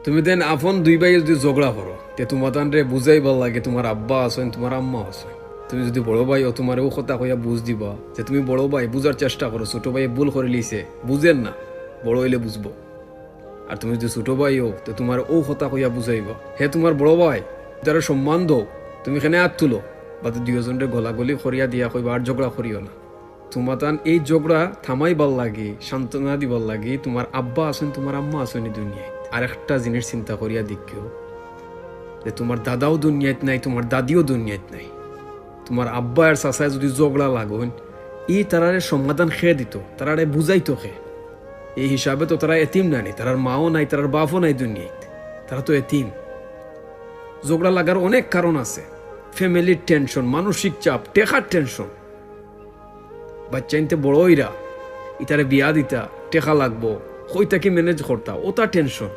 তুমি দেন আপন দুই ভাই যদি ঝগড়া করো তে তোমার রে বুঝাই ভাল লাগে তোমার আব্বা আছেন তোমার আম্মা আছেন। তুমি যদি বড় ভাই ও তোমার ও কথা কইয়া বুঝ দিবা যে তুমি বড় ভাই বুঝার চেষ্টা করো, ছোট ভাই ভুল করে লিছে বুঝেন না, বড় হইলে বুঝবো। আর তুমি যদি ছোট ভাই হো তো তোমার ও কথা কইয়া বুঝাইবা হে তোমার বড় ভাই, তারা সম্মান দো। তুমি এখানে হাত তুলো বা দুইজনের গলাগলি করিয়া দিয়া কইবা আর ঝগড়া করিও না। তোমার এই ঝগড়া থামাই ভাল লাগে, সান্ত্বনা দিবার লাগে তোমার আব্বা আছেন তোমার আম্মা আছেন এই দুনিয়ায়। আর একটা জিনিস চিন্তা করিয়া দেখিও যে তোমার দাদাও দুনিয়াত নাই, তোমার দাদিও দুনিয়াত নাই। তোমার আব্বা আর চাচায় যদি ঝগড়া লাগন ই তারারে সমাধান খেয়ে দিত, তারারে বুঝাইতো খে। এই হিসাবে তো তারা এতিম নানি, তারার মাও নাই তারার বাপও নাই দুনিয়াত, তারা তো এতিম। ঝগড়া লাগার অনেক কারণ আছে, ফ্যামিলির টেনশন, মানসিক চাপ, টেকার টেনশন। বাচ্চা ইনতে বড় হইরা ইতারে বিয়া দিতা, টেকা লাগবো, কইতা কি ম্যানেজ করতা, ওটা টেনশন।